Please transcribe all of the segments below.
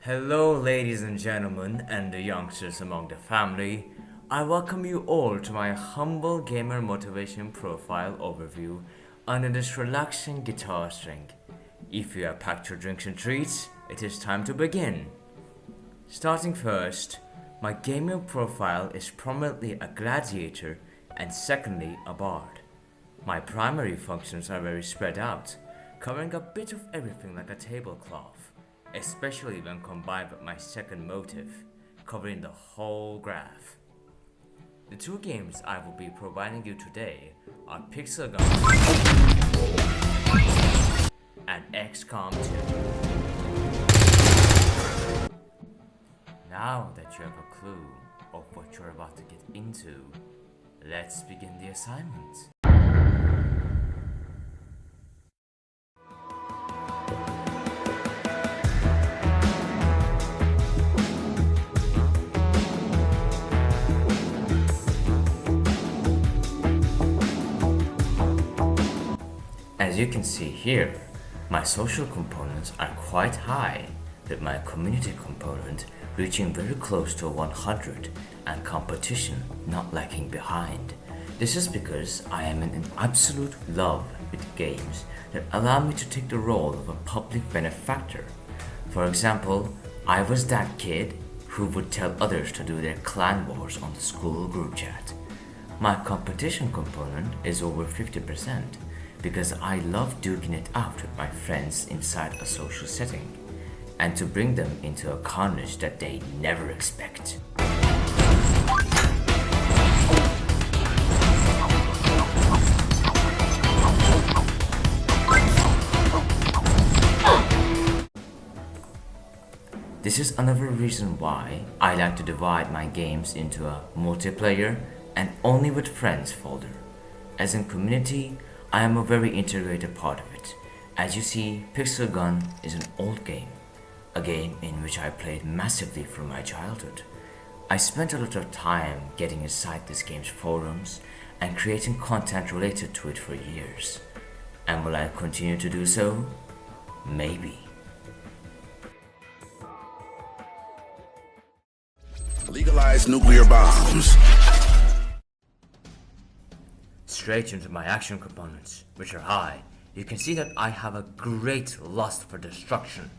Hello, ladies and gentlemen, and the youngsters among the family. I welcome you all to my humble gamer motivation profile overview under this relaxing guitar string. If you have packed your drinks and treats, it is time to begin. Starting first, my gaming profile is prominently a gladiator and secondly a bard. My primary functions are very spread out, covering a bit of everything like a tablecloth, especially when combined with my second motive, covering the whole graph. The two games I will be providing you today are Pixel Gun and Xcom 2. Now that you have a clue of what you're about to get into, let's begin the assignment. As you can see here, my social components are quite high, with my community component reaching very close to 100 and competition not lagging behind. This is because I am in an absolute love with games that allow me to take the role of a public benefactor. For example, I was that kid who would tell others to do their clan wars on the school group chat. My competition component is over 50% because I love duking it out with my friends inside a social setting and to bring them into a carnage that they never expect. This is another reason why I like to divide my games into a multiplayer and only with friends folder. As in community, I am a very integrated part of it. As you see, Pixel Gun is an old game, a game in which I played massively from my childhood. I spent a lot of time getting inside this game's forums and creating content related to it for years. And will I continue to do so? Maybe. Legalize nuclear bombs. Straight into my action components, which are high. You can see that I have a great lust for destruction.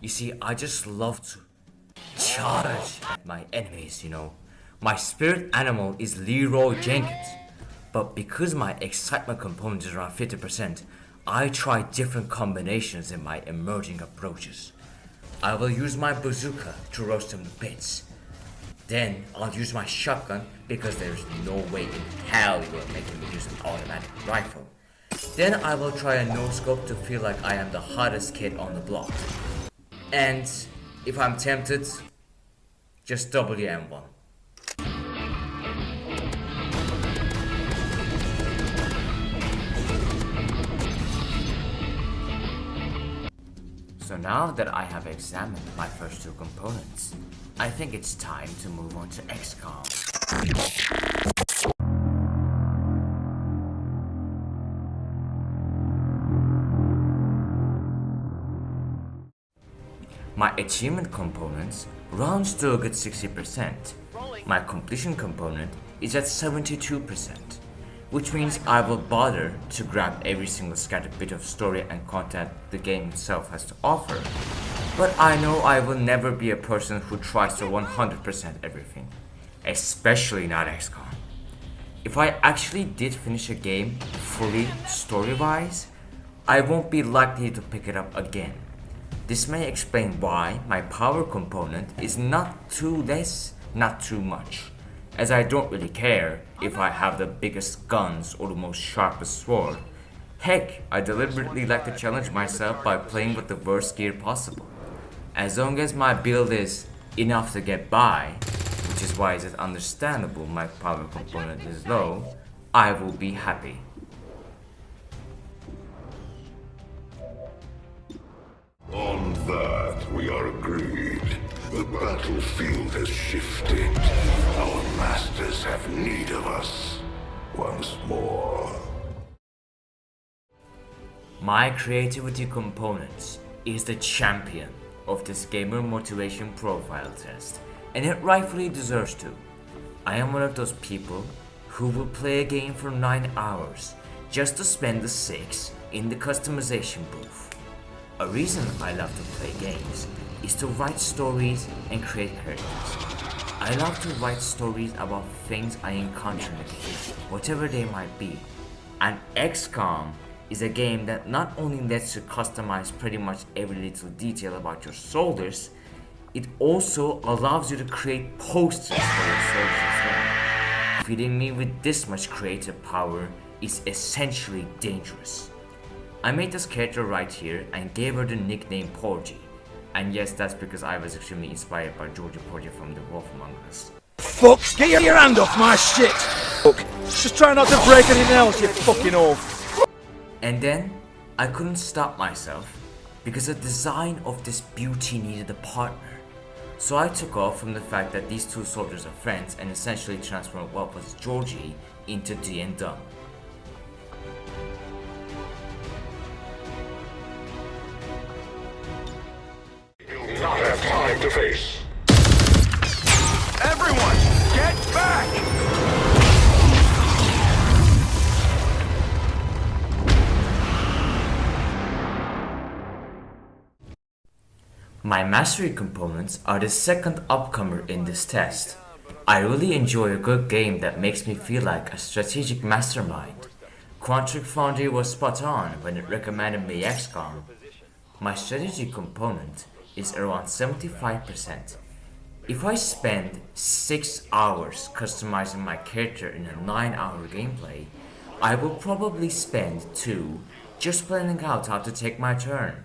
You see, I just love to charge at my enemies, My spirit animal is Leroy Jenkins. But because my excitement component is around 50%, I try different combinations in my emerging approaches. I will use my bazooka to roast them to bits. Then I'll use my shotgun because there's no way in hell you are making me use an automatic rifle. Then I will try a no-scope to feel like I am the hottest kid on the block. And if I'm tempted, just WM1. So now that I have examined my first two components, I think it's time to move on to Xcom. My achievement components rounds to a good 60%. My completion component is at 72%, which means I will bother to grab every single scattered bit of story and content the game itself has to offer. But I know I will never be a person who tries to 100% everything, especially not XCOM. If I actually did finish a game fully story-wise, I won't be likely to pick it up again. This may explain why my power component is not too less, not too much, as I don't really care if I have the biggest guns or the most sharpest sword. Heck, I deliberately like to challenge myself by playing with the worst gear possible. As long as my build is enough to get by, which is why it is understandable my power component is low, I will be happy. On that, we are agreed. The battlefield has shifted. Our masters have need of us once more. My creativity components is the champion, of this gamer motivation profile test, and it rightfully deserves to. I am one of those people who will play a game for 9 hours just to spend the 6 in the customization booth. A reason I love to play games is to write stories and create characters. I love to write stories about things I encounter in the game, whatever they might be. And Xcom is a game that not only lets you customize pretty much every little detail about your soldiers, it also allows you to create posters for your soldiers as well. Feeding me with this much creative power is essentially dangerous. I made this character right here and gave her the nickname Porgy. And yes, that's because I was extremely inspired by Georgie Porgy from The Wolf Among Us. Fuck, get your hand off my shit! Fuck, just try not to break anything else, you fucking oaf. And then, I couldn't stop myself because the design of this beauty needed a partner. So I took off from the fact that these two soldiers are friends and essentially transformed what was Georgie into D and Dumb. Not have time to face. Everyone, get back! My mastery components are the second upcomer in this test. I really enjoy a good game that makes me feel like a strategic mastermind. Quantic Foundry was spot on when it recommended me Xcom. My strategy component is around 75%. If I spend 6 hours customizing my character in a 9-hour gameplay, I will probably spend 2 just planning out how to take my turn.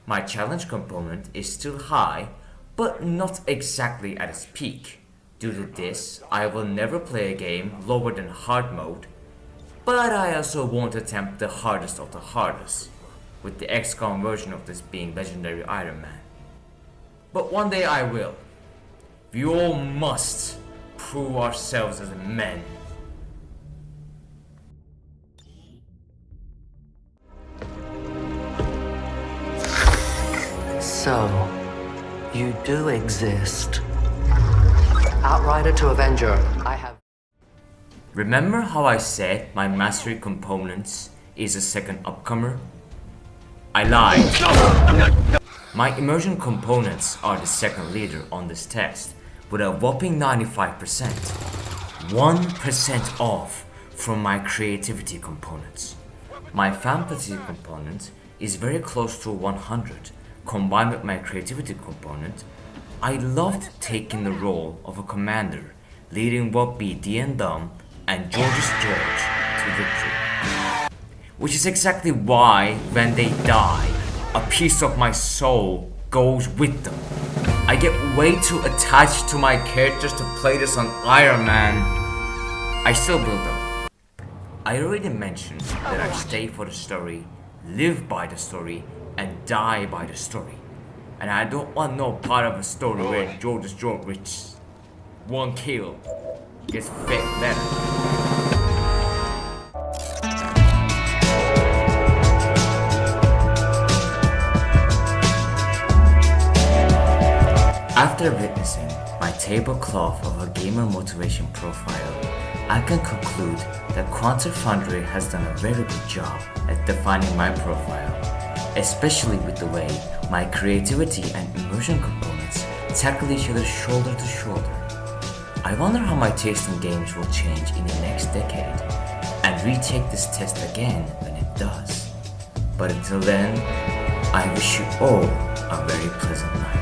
My challenge component is still high, but not exactly at its peak. Due to this, I will never play a game lower than hard mode, but I also won't attempt the hardest of the hardest, with the Xcom version of this being Legendary Iron Man. But one day I will. We all must prove ourselves as men. So, you do exist. Outrider to Avenger, I have... Remember how I said my mastery components is the second upcomer? I lied. My immersion components are the second leader on this test, with a whopping 95%. 1% off from my creativity components. My fantasy component is very close to 100. Combined with my creativity component, I loved taking the role of a commander, leading what be D and Dumb and George's George to victory. Which is exactly why when they die, a piece of my soul goes with them. I get way too attached to my characters to play this on Iron Man. I still will though. I already mentioned that I stay for the story, live by the story, and die by the story. And I don't want no part of a story where George's George with 1 kill gets fed better. After witnessing my tablecloth of a gamer motivation profile, I can conclude that Quantic Foundry has done a very good job at defining my profile, especially with the way my creativity and immersion components tackle each other shoulder to shoulder. I wonder how my taste in games will change in the next decade, and retake this test again when it does. But until then, I wish you all a very pleasant night.